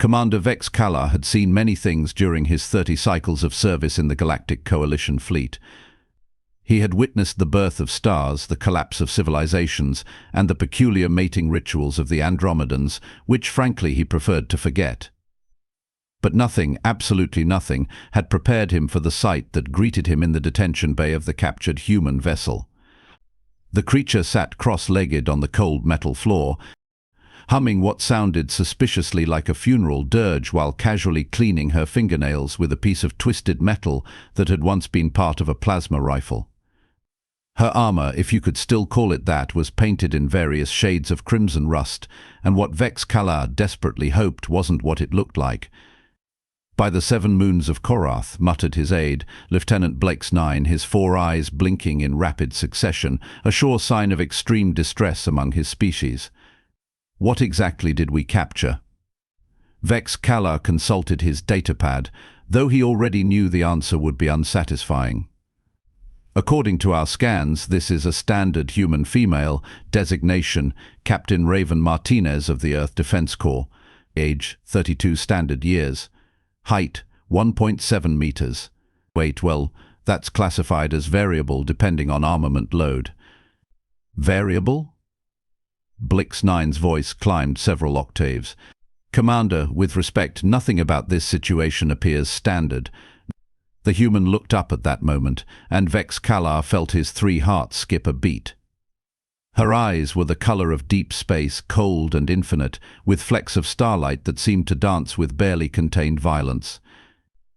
Commander Vex-Kalar had seen many things during his 30 cycles of service in the Galactic Coalition fleet. He had witnessed the birth of stars, the collapse of civilizations, and the peculiar mating rituals of the Andromedans, which frankly he preferred to forget. But nothing, absolutely nothing, had prepared him for the sight that greeted him in the detention bay of the captured human vessel. The creature sat cross-legged on the cold metal floor, humming what sounded suspiciously like a funeral dirge while casually cleaning her fingernails with a piece of twisted metal that had once been part of a plasma rifle. Her armor, if you could still call it that, was painted in various shades of crimson rust, and what Vex-Kalar desperately hoped wasn't what it looked like. "By the 7 moons of Korath," muttered his aide, Lieutenant Vex-9, his 4 eyes blinking in rapid succession, a sure sign of extreme distress among his species. "What exactly did we capture?" Vex-Kalar consulted his datapad, though he already knew the answer would be unsatisfying. "According to our scans, this is a standard human female, designation Captain Raven Martinez of the Earth Defense Corps, age 32 standard years, height 1.7 meters. Weight, well, that's classified as variable depending on armament load." "Variable?" Vex-9's voice climbed several octaves. "Commander, with respect, nothing about this situation appears standard." The human looked up at that moment, and Vex-Kalar felt his 3 hearts skip a beat. Her eyes were the color of deep space, cold and infinite, with flecks of starlight that seemed to dance with barely contained violence.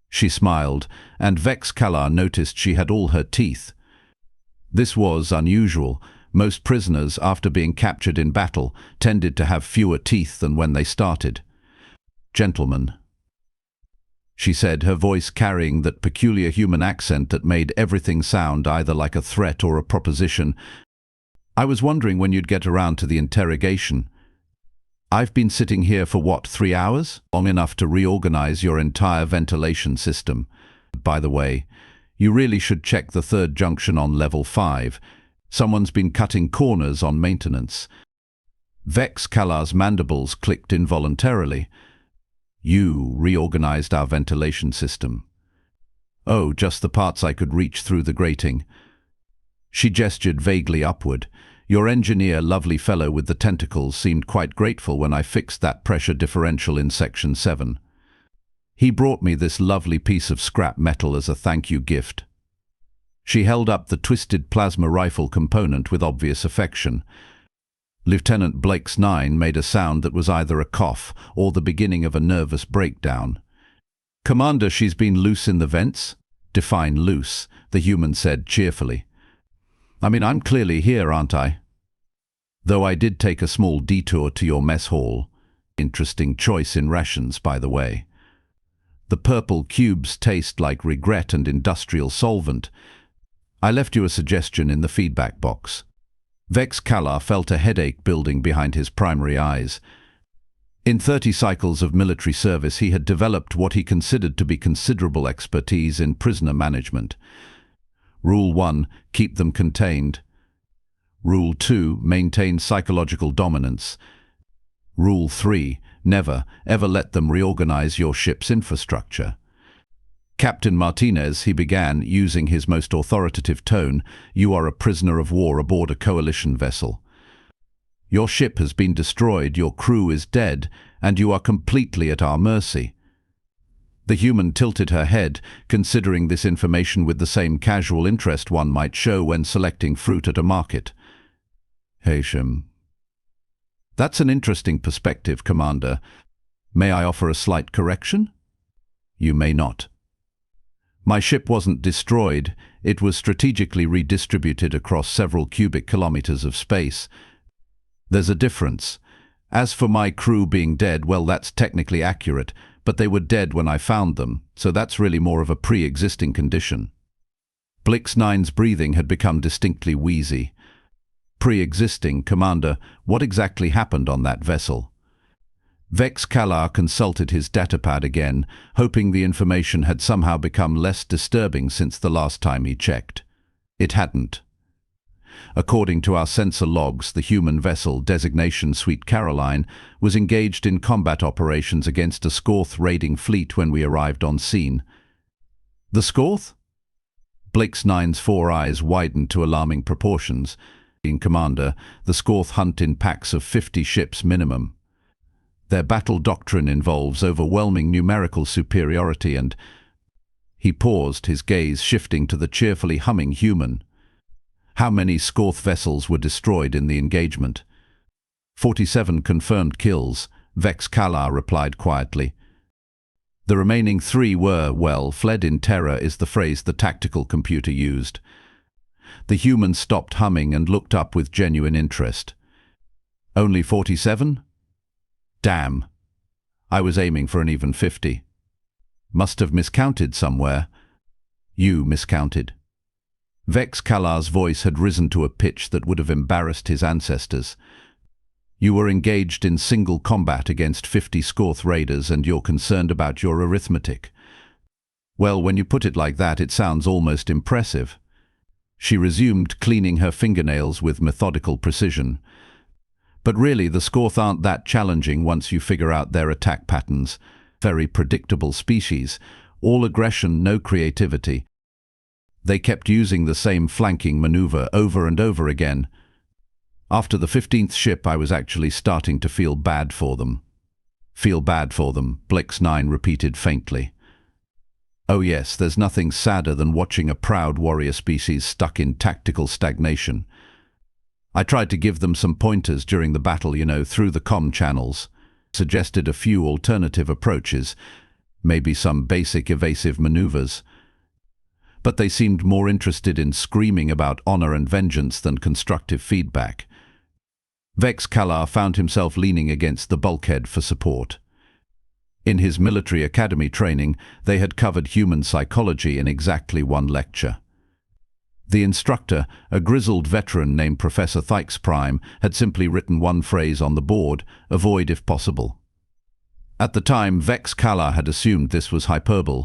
She smiled, and Vex-Kalar noticed she had all her teeth. This was unusual. Most prisoners, after being captured in battle, tended to have fewer teeth than when they started. "Gentlemen," she said, her voice carrying that peculiar human accent that made everything sound either like a threat or a proposition, "I was wondering when you'd get around to the interrogation. I've been sitting here for what, 3 hours? Long enough to reorganize your entire ventilation system. By the way, you really should check the 3rd junction on level 5. Someone's been cutting corners on maintenance." Vex-Kalar's mandibles clicked involuntarily. "You reorganized our ventilation system?" "Oh, just the parts I could reach through the grating." She gestured vaguely upward. "Your engineer, lovely fellow with the tentacles, seemed quite grateful when I fixed that pressure differential in Section 7. He brought me this lovely piece of scrap metal as a thank you gift." She held up the twisted plasma rifle component with obvious affection. Lieutenant Vex-9 made a sound that was either a cough or the beginning of a nervous breakdown. "Commander, she's been loose in the vents?" "Define loose," the human said cheerfully. "I mean, I'm clearly here, aren't I? Though I did take a small detour to your mess hall. Interesting choice in rations, by the way. The purple cubes taste like regret and industrial solvent. I left you a suggestion in the feedback box." Vex-Kalar felt a headache building behind his primary eyes. In 30 cycles of military service, he had developed what he considered to be considerable expertise in prisoner management. Rule 1, keep them contained. Rule 2, maintain psychological dominance. Rule 3, never, ever let them reorganize your ship's infrastructure. "Captain Martinez," he began, using his most authoritative tone, "you are a prisoner of war aboard a coalition vessel. Your ship has been destroyed, your crew is dead, and you are completely at our mercy." The human tilted her head, considering this information with the same casual interest one might show when selecting fruit at a market. "Hashem. That's an interesting perspective, Commander. May I offer a slight correction?" "You may not. My ship wasn't destroyed, it was strategically redistributed across several cubic kilometers of space. There's a difference. As for my crew being dead, well, that's technically accurate, but they were dead when I found them, so that's really more of a pre-existing condition." Vex-9's breathing had become distinctly wheezy. "Pre-existing, Commander, what exactly happened on that vessel?" Vex-Kalar consulted his datapad again, hoping the information had somehow become less disturbing since the last time he checked. It hadn't. According to our sensor logs, the human vessel, designation Sweet Caroline, was engaged in combat operations against a Scorth raiding fleet when we arrived on scene. The Scorth? Vex-Nine's four eyes widened to alarming proportions. In Commander, the Scorth hunt in packs of 50 ships minimum. Their battle doctrine involves overwhelming numerical superiority and... He paused, his gaze shifting to the cheerfully humming human. How many Scorth vessels were destroyed in the engagement? 47 confirmed kills, Vex-Kalar replied quietly. The remaining 3 were, well, fled in terror is the phrase the tactical computer used. The human stopped humming and looked up with genuine interest. Only 47? Damn. I was aiming for an even 50. Must have miscounted somewhere. You miscounted. Vex-Kalar's voice had risen to a pitch that would have embarrassed his ancestors. You were engaged in single combat against 50 Scorth raiders and you're concerned about your arithmetic. Well, when you put it like that, it sounds almost impressive. She resumed, cleaning her fingernails with methodical precision. But really, the Scorth aren't that challenging once you figure out their attack patterns. Very predictable species, all aggression, no creativity. They kept using the same flanking maneuver over and over again. After the 15th ship, I was actually starting to feel bad for them. Feel bad for them, Vex-9 repeated faintly. Oh yes, there's nothing sadder than watching a proud warrior species stuck in tactical stagnation. I tried to give them some pointers during the battle, through the comm channels. Suggested a few alternative approaches, maybe some basic evasive maneuvers. But they seemed more interested in screaming about honor and vengeance than constructive feedback. Vex-Kalar found himself leaning against the bulkhead for support. In his military academy training, they had covered human psychology in exactly one lecture. The instructor, a grizzled veteran named Professor Thykes Prime, had simply written one phrase on the board: avoid if possible. At the time, Vex-Kalar had assumed this was hyperbole.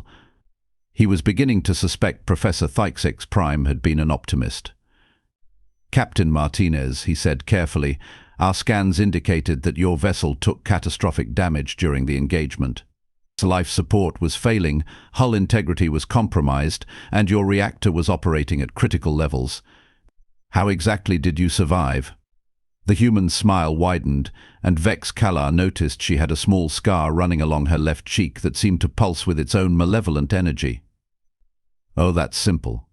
He was beginning to suspect Professor Thykes Prime had been an optimist. Captain Martinez, he said carefully, our scans indicated that your vessel took catastrophic damage during the engagement. Life support was failing, hull integrity was compromised, and your reactor was operating at critical levels. How exactly did you survive? The human's smile widened, and Vex-Kalar noticed she had a small scar running along her left cheek that seemed to pulse with its own malevolent energy. Oh, that's simple.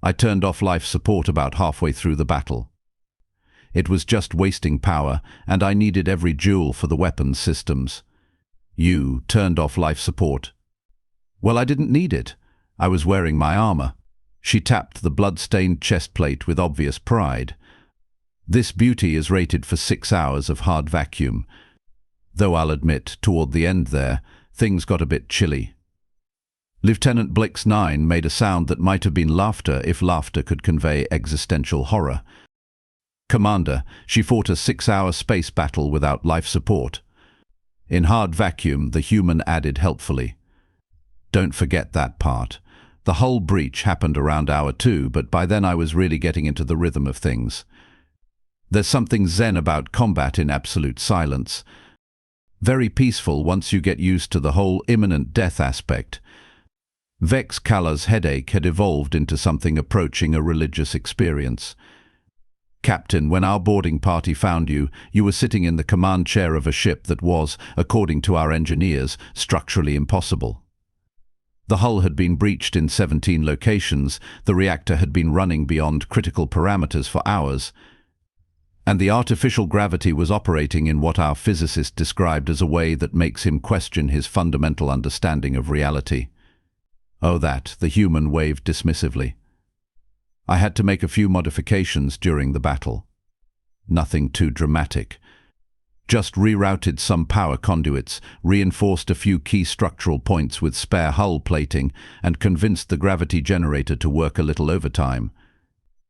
I turned off life support about halfway through the battle. It was just wasting power, and I needed every joule for the weapons systems. You turned off life support. Well, I didn't need it. I was wearing my armor. She tapped the blood-stained chest plate with obvious pride. This beauty is rated for 6 hours of hard vacuum. Though I'll admit, toward the end there, things got a bit chilly. Lieutenant Vex-9 made a sound that might have been laughter if laughter could convey existential horror. Commander, she fought a 6-hour space battle without life support. In hard vacuum, the human added helpfully. Don't forget that part. The hull breach happened around hour 2, but by then I was really getting into the rhythm of things. There's something zen about combat in absolute silence. Very peaceful once you get used to the whole imminent death aspect. Vex-Kalar's headache had evolved into something approaching a religious experience. Captain, when our boarding party found you, you were sitting in the command chair of a ship that was, according to our engineers, structurally impossible. The hull had been breached in 17 locations, the reactor had been running beyond critical parameters for hours, and the artificial gravity was operating in what our physicist described as a way that makes him question his fundamental understanding of reality. Oh, that, the human waved dismissively. I had to make a few modifications during the battle. Nothing too dramatic. Just rerouted some power conduits, reinforced a few key structural points with spare hull plating, and convinced the gravity generator to work a little overtime.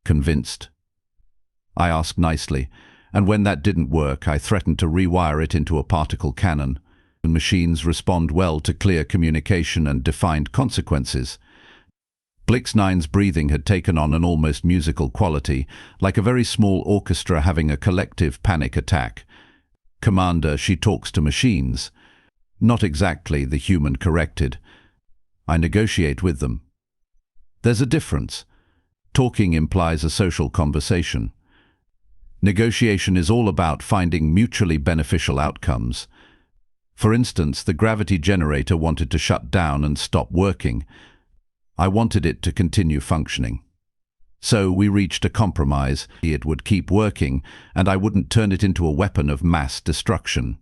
Convinced? I asked nicely, and when that didn't work, I threatened to rewire it into a particle cannon. Machines respond well to clear communication and defined consequences. Blix-9's breathing had taken on an almost musical quality, like a very small orchestra having a collective panic attack. "Commander, she talks to machines." "Not exactly," the human corrected. "I negotiate with them." "There's a difference. Talking implies a social conversation. Negotiation is all about finding mutually beneficial outcomes. For instance, the gravity generator wanted to shut down and stop working. I wanted it to continue functioning. So we reached a compromise. It would keep working, and I wouldn't turn it into a weapon of mass destruction.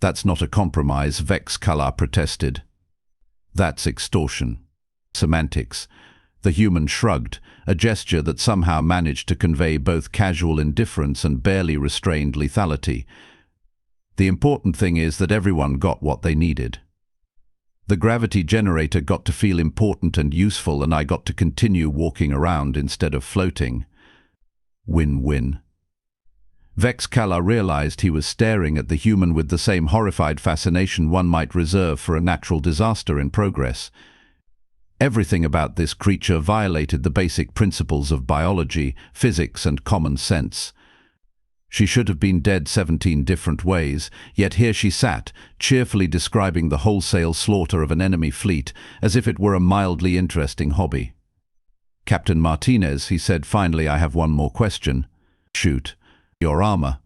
"That's not a compromise," Vex-Kalar protested. "That's extortion." "Semantics." The human shrugged, a gesture that somehow managed to convey both casual indifference and barely restrained lethality. "The important thing is that everyone got what they needed. The gravity generator got to feel important and useful, and I got to continue walking around instead of floating. Win-win." Vex-Kalar realized he was staring at the human with the same horrified fascination one might reserve for a natural disaster in progress. Everything about this creature violated the basic principles of biology, physics, and common sense. She should have been dead 17 different ways, yet here she sat, cheerfully describing the wholesale slaughter of an enemy fleet as if it were a mildly interesting hobby. "Captain Martinez," he said finally, "I have one more question." "Shoot." "Your armor.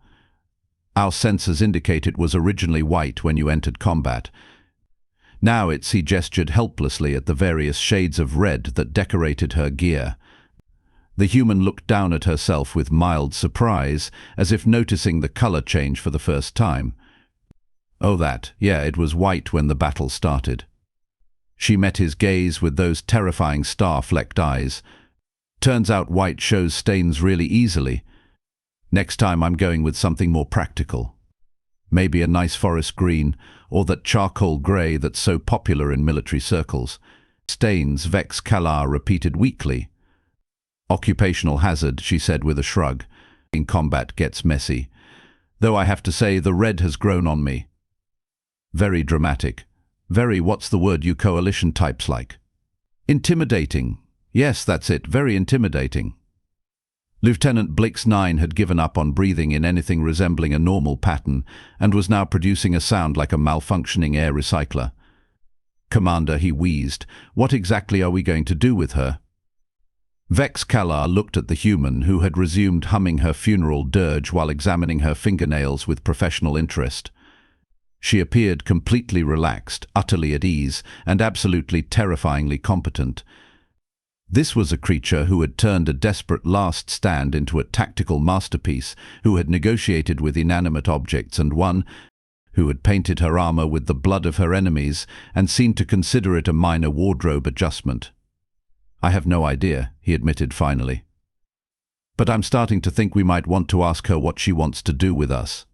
Our sensors indicate it was originally white when you entered combat. Now he gestured helplessly at the various shades of red that decorated her gear. The human looked down at herself with mild surprise, as if noticing the color change for the first time. "Oh, that. Yeah, it was white when the battle started." She met his gaze with those terrifying star-flecked eyes. "Turns out white shows stains really easily. Next time I'm going with something more practical. Maybe a nice forest green, or that charcoal grey that's so popular in military circles." "Stains," Vex-Kalar repeated weakly. "Occupational hazard," she said with a shrug. "In combat gets messy. Though I have to say the red has grown on me." "Very dramatic. Very, what's the word you coalition types like?" "Intimidating." "Yes, that's it. Very intimidating." Lieutenant Blix-9 had given up on breathing in anything resembling a normal pattern and was now producing a sound like a malfunctioning air recycler. "Commander," he wheezed, "what exactly are we going to do with her?" Vex-Kalar looked at the human, who had resumed humming her funeral dirge while examining her fingernails with professional interest. She appeared completely relaxed, utterly at ease, and absolutely terrifyingly competent. This was a creature who had turned a desperate last stand into a tactical masterpiece, who had negotiated with inanimate objects, and one who had painted her armor with the blood of her enemies and seemed to consider it a minor wardrobe adjustment. "I have no idea," he admitted finally. "But I'm starting to think we might want to ask her what she wants to do with us."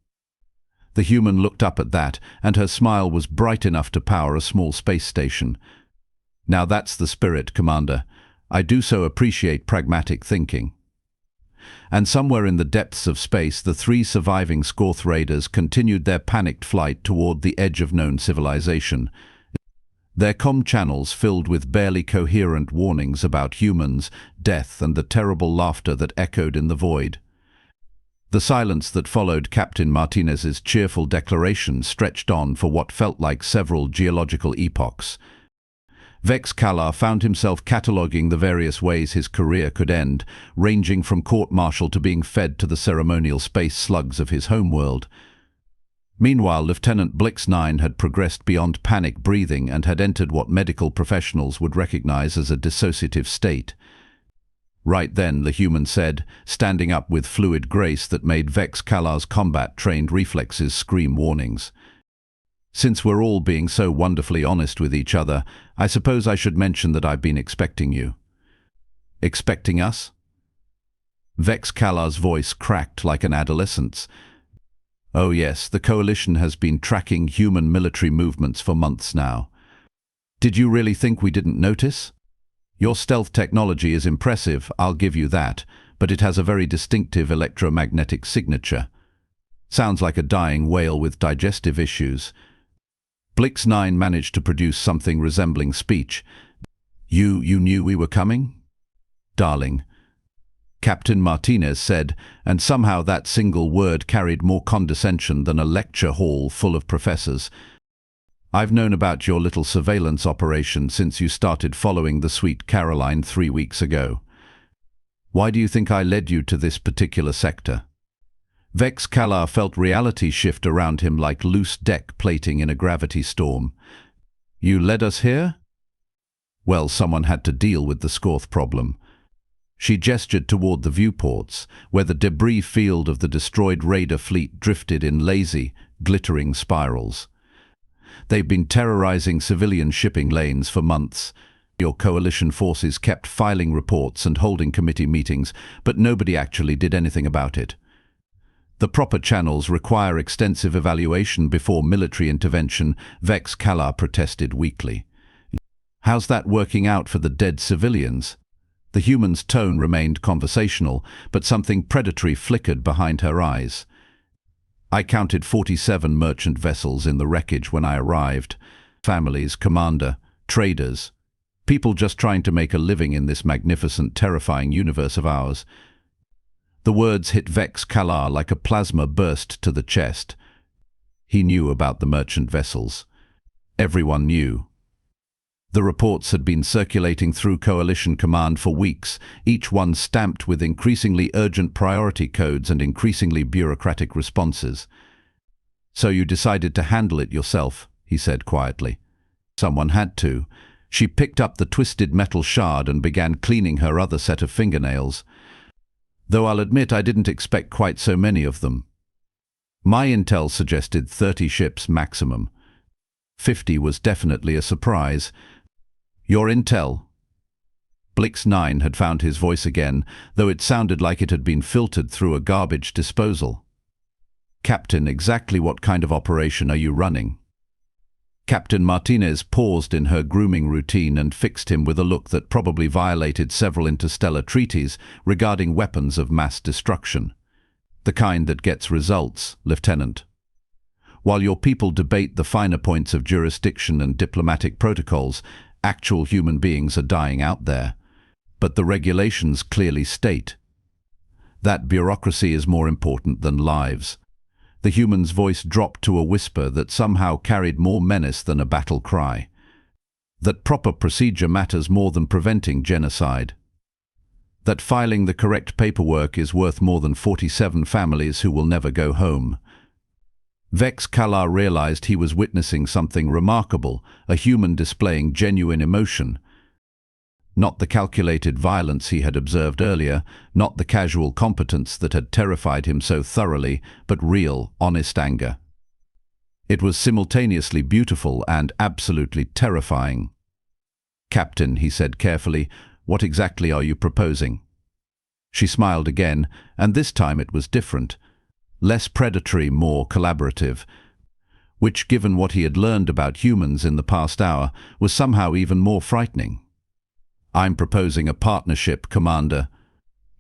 The human looked up at that, and her smile was bright enough to power a small space station. "Now that's the spirit, Commander. I do so appreciate pragmatic thinking." And somewhere in the depths of space, the 3 surviving Scorth raiders continued their panicked flight toward the edge of known civilization. Their comm channels filled with barely coherent warnings about humans, death, and the terrible laughter that echoed in the void. The silence that followed Captain Martinez's cheerful declaration stretched on for what felt like several geological epochs. Vex-Kalar found himself cataloguing the various ways his career could end, ranging from court-martial to being fed to the ceremonial space slugs of his homeworld. Meanwhile, Lieutenant Blix-9 had progressed beyond panic breathing and had entered what medical professionals would recognize as a dissociative state. Right then, the human said, standing up with fluid grace that made Vex-Kalar's combat-trained reflexes scream warnings. "Since we're all being so wonderfully honest with each other, I suppose I should mention that I've been expecting you." "Expecting us?" Vex-Kalar's voice cracked like an adolescent's. "Oh yes, the Coalition has been tracking human military movements for months now. Did you really think we didn't notice? Your stealth technology is impressive, I'll give you that, but it has a very distinctive electromagnetic signature. Sounds like a dying whale with digestive issues." Blix-9 managed to produce something resembling speech. You knew we were coming? Darling, Captain Martinez said, and somehow that single word carried more condescension than a lecture hall full of professors. I've known about your little surveillance operation since you started following the sweet Caroline 3 weeks ago. Why do you think I led you to this particular sector? Vex-Kalar felt reality shift around him like loose deck plating in a gravity storm. You led us here? Well, someone had to deal with the Scorth problem. She gestured toward the viewports, where the debris field of the destroyed raider fleet drifted in lazy, glittering spirals. They've been terrorizing civilian shipping lanes for months. Your coalition forces kept filing reports and holding committee meetings, but nobody actually did anything about it. The proper channels require extensive evaluation before military intervention, Vex-Kalar protested weakly. How's that working out for the dead civilians? The human's tone remained conversational, but something predatory flickered behind her eyes. I counted 47 merchant vessels in the wreckage when I arrived. Families, commander, traders, people just trying to make a living in this magnificent, terrifying universe of ours. The words hit Vex-Kalar like a plasma burst to the chest. He knew about the merchant vessels. Everyone knew. The reports had been circulating through Coalition Command for weeks, each one stamped with increasingly urgent priority codes and increasingly bureaucratic responses. So you decided to handle it yourself, he said quietly. Someone had to. She picked up the twisted metal shard and began cleaning her other set of fingernails. Though I'll admit I didn't expect quite so many of them. My intel suggested 30 ships maximum. 50 was definitely a surprise. Your intel? Blix 9 had found his voice again, though it sounded like it had been filtered through a garbage disposal. Captain, exactly what kind of operation are you running? Captain Martinez paused in her grooming routine and fixed him with a look that probably violated several interstellar treaties regarding weapons of mass destruction. The kind that gets results, Lieutenant. While your people debate the finer points of jurisdiction and diplomatic protocols, actual human beings are dying out there. But the regulations clearly state that bureaucracy is more important than lives. The human's voice dropped to a whisper that somehow carried more menace than a battle cry. That proper procedure matters more than preventing genocide. That filing the correct paperwork is worth more than 47 families who will never go home. Vex-Kalar realized he was witnessing something remarkable, a human displaying genuine emotion. Not the calculated violence he had observed earlier, not the casual competence that had terrified him so thoroughly, but real, honest anger. It was simultaneously beautiful and absolutely terrifying. Captain, he said carefully, what exactly are you proposing? She smiled again, and this time it was different. Less predatory, more collaborative, which, given what he had learned about humans in the past hour, was somehow even more frightening. I'm proposing a partnership, Commander.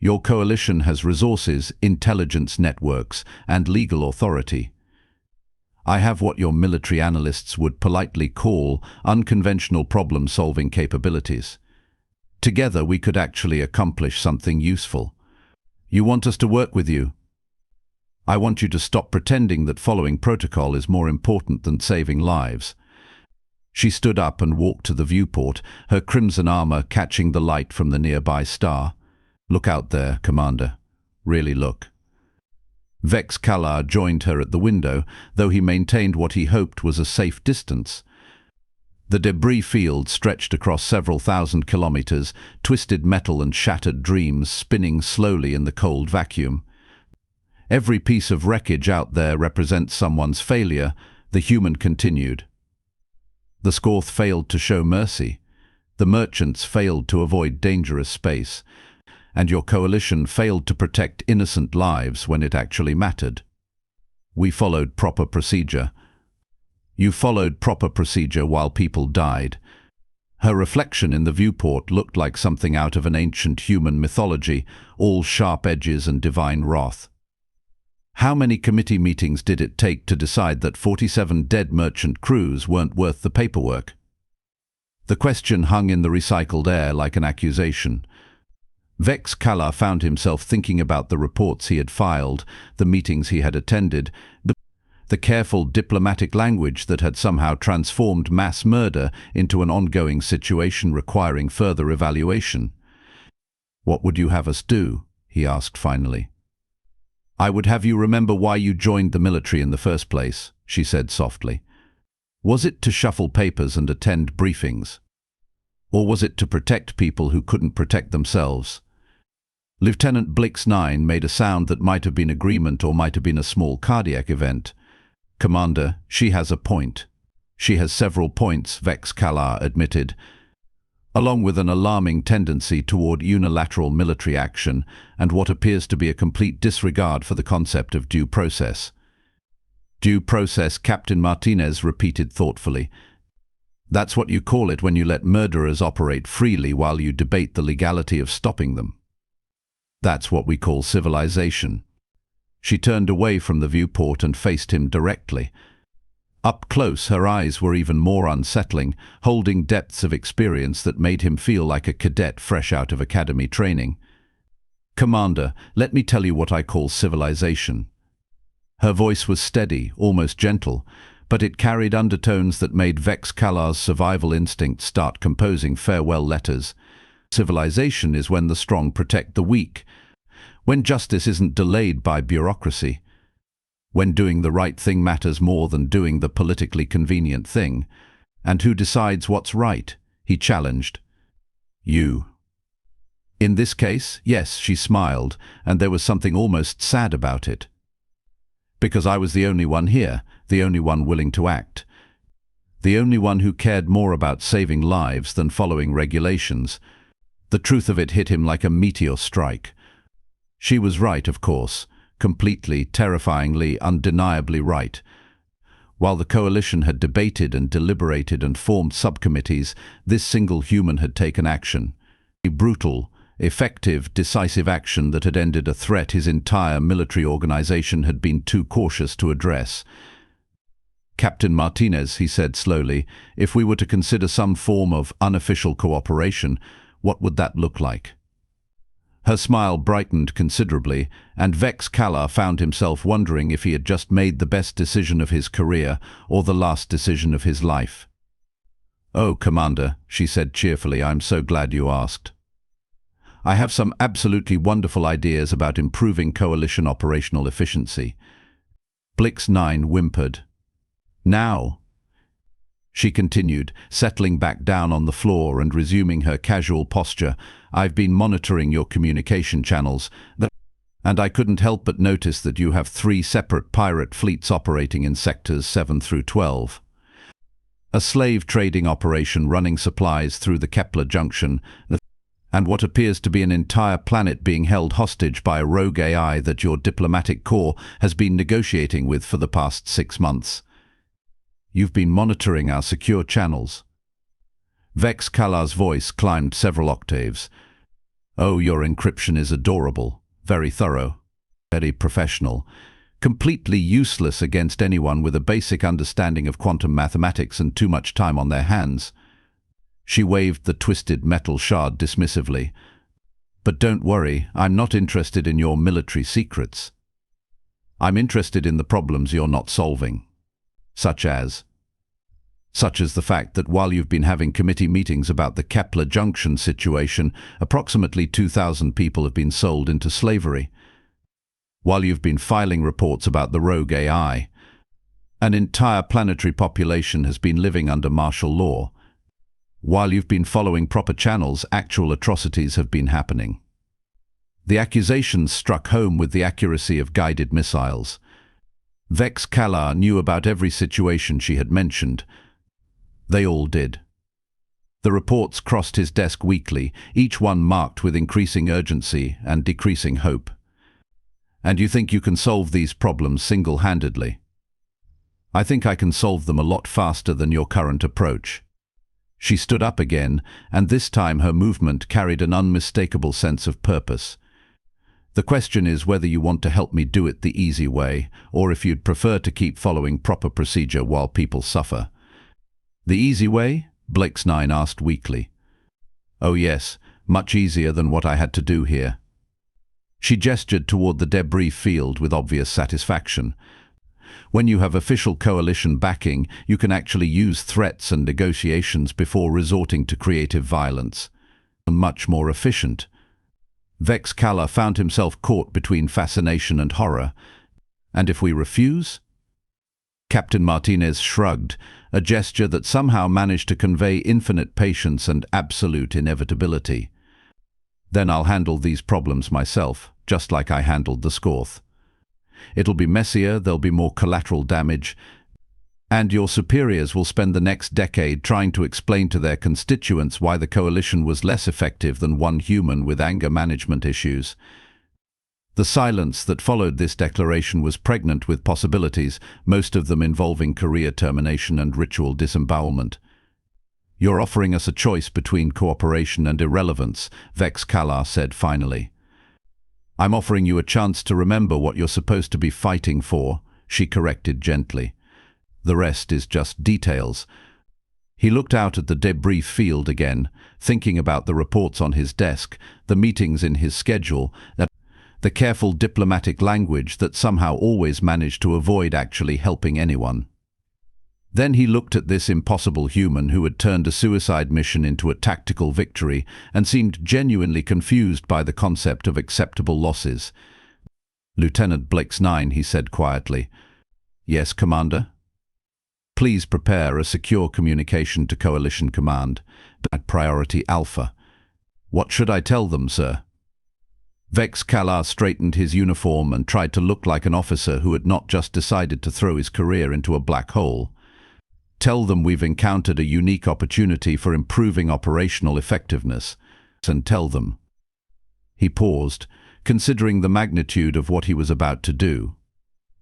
Your coalition has resources, intelligence networks, and legal authority. I have what your military analysts would politely call unconventional problem-solving capabilities. Together we could actually accomplish something useful. You want us to work with you? I want you to stop pretending that following protocol is more important than saving lives. She stood up and walked to the viewport, her crimson armor catching the light from the nearby star. Look out there, Commander. Really look. Vex-Kalar joined her at the window, though he maintained what he hoped was a safe distance. The debris field stretched across several thousand kilometers, twisted metal and shattered dreams spinning slowly in the cold vacuum. Every piece of wreckage out there represents someone's failure, the human continued. The Scorth failed to show mercy. The merchants failed to avoid dangerous space. And your coalition failed to protect innocent lives when it actually mattered. We followed proper procedure. You followed proper procedure while people died. Her reflection in the viewport looked like something out of an ancient human mythology, all sharp edges and divine wrath. How many committee meetings did it take to decide that 47 dead merchant crews weren't worth the paperwork? The question hung in the recycled air like an accusation. Vex-Kalar found himself thinking about the reports he had filed, the meetings he had attended, the careful diplomatic language that had somehow transformed mass murder into an ongoing situation requiring further evaluation. "What would you have us do?" he asked finally. "I would have you remember why you joined the military in the first place," she said softly. "Was it to shuffle papers and attend briefings? Or was it to protect people who couldn't protect themselves?" Lieutenant Blix-9 made a sound that might have been agreement or might have been a small cardiac event. "Commander, she has a point." "She has several points," Vex-Kalar admitted, along with an alarming tendency toward unilateral military action and what appears to be a complete disregard for the concept of due process. "Due process," Captain Martinez repeated thoughtfully. "That's what you call it when you let murderers operate freely while you debate the legality of stopping them. That's what we call civilization." She turned away from the viewport and faced him directly. Up close, her eyes were even more unsettling, holding depths of experience that made him feel like a cadet fresh out of academy training. "Commander, let me tell you what I call civilization." Her voice was steady, almost gentle, but it carried undertones that made Vex-Kalar's survival instinct start composing farewell letters. Civilization is when the strong protect the weak, when justice isn't delayed by bureaucracy, when doing the right thing matters more than doing the politically convenient thing. "And who decides what's right?" he challenged. "You." "In this case, yes," she smiled, and there was something almost sad about it. "Because I was the only one here, the only one willing to act. The only one who cared more about saving lives than following regulations." The truth of it hit him like a meteor strike. She was right, of course, completely, terrifyingly, undeniably right. While the coalition had debated and deliberated and formed subcommittees, this single human had taken action. A brutal, effective, decisive action that had ended a threat his entire military organization had been too cautious to address. "Captain Martinez," he said slowly, "if we were to consider some form of unofficial cooperation, what would that look like?" Her smile brightened considerably, and Vex-Kalar found himself wondering if he had just made the best decision of his career or the last decision of his life. "Oh, Commander," she said cheerfully, "I'm so glad you asked. I have some absolutely wonderful ideas about improving coalition operational efficiency." Blix-9 whimpered. "Now," she continued, settling back down on the floor and resuming her casual posture, "I've been monitoring your communication channels, and I couldn't help but notice that you have 3 separate pirate fleets operating in sectors 7 through 12. A slave trading operation running supplies through the Kepler Junction, and what appears to be an entire planet being held hostage by a rogue AI that your diplomatic corps has been negotiating with for the past 6 months. You've been monitoring our secure channels." Vex-Kalar's voice climbed several octaves. "Oh, your encryption is adorable, very thorough, very professional, completely useless against anyone with a basic understanding of quantum mathematics and too much time on their hands." She waved the twisted metal shard dismissively. "But don't worry, I'm not interested in your military secrets. I'm interested in the problems you're not solving. Such as the fact that while you've been having committee meetings about the Kepler Junction situation, approximately 2,000 people have been sold into slavery. While you've been filing reports about the rogue AI, an entire planetary population has been living under martial law. While you've been following proper channels, actual atrocities have been happening." The accusations struck home with the accuracy of guided missiles. Vex-Kalar knew about every situation she had mentioned. They all did. The reports crossed his desk weekly, each one marked with increasing urgency and decreasing hope. "And you think you can solve these problems single-handedly?" "I think I can solve them a lot faster than your current approach." She stood up again, and this time her movement carried an unmistakable sense of purpose. "The question is whether you want to help me do it the easy way, or if you'd prefer to keep following proper procedure while people suffer." "The easy way?" Vex-Kalar asked weakly. Oh yes, much easier than what I had to do here. She gestured toward the debris field with obvious satisfaction. When you have official coalition backing, you can actually use threats and negotiations before resorting to creative violence. Much more efficient. Vex-Kalar found himself caught between fascination and horror. And if we refuse? Captain Martinez shrugged, a gesture that somehow managed to convey infinite patience and absolute inevitability. Then I'll handle these problems myself, just like I handled the Scorth. It'll be messier, there'll be more collateral damage, and your superiors will spend the next decade trying to explain to their constituents why the coalition was less effective than one human with anger management issues. The silence that followed this declaration was pregnant with possibilities, most of them involving career termination and ritual disembowelment. You're offering us a choice between cooperation and irrelevance, Vex-Kalar said finally. I'm offering you a chance to remember what you're supposed to be fighting for, she corrected gently. The rest is just details. He looked out at the debris field again, thinking about the reports on his desk, the meetings in his schedule, the careful diplomatic language that somehow always managed to avoid actually helping anyone. Then he looked at this impossible human who had turned a suicide mission into a tactical victory and seemed genuinely confused by the concept of acceptable losses. Lieutenant Vex-Kalar, he said quietly. Yes, Commander? Please prepare a secure communication to Coalition Command at Priority Alpha. What should I tell them, sir? Vex-Kalar straightened his uniform and tried to look like an officer who had not just decided to throw his career into a black hole. Tell them we've encountered a unique opportunity for improving operational effectiveness, and tell them. He paused, considering the magnitude of what he was about to do.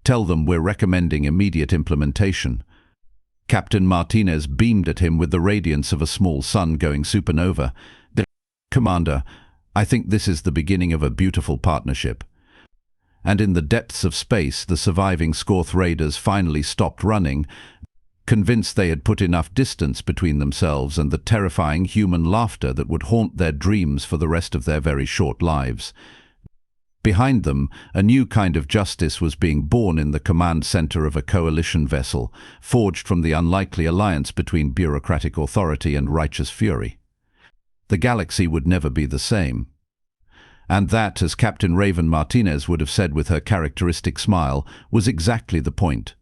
Tell them we're recommending immediate implementation. Captain Martinez beamed at him with the radiance of a small sun going supernova. Commander, I think this is the beginning of a beautiful partnership. And in the depths of space, the surviving Scorth raiders finally stopped running, convinced they had put enough distance between themselves and the terrifying human laughter that would haunt their dreams for the rest of their very short lives. Behind them, a new kind of justice was being born in the command center of a coalition vessel, forged from the unlikely alliance between bureaucratic authority and righteous fury. The galaxy would never be the same. And that, as Captain Raven Martinez would have said with her characteristic smile, was exactly the point.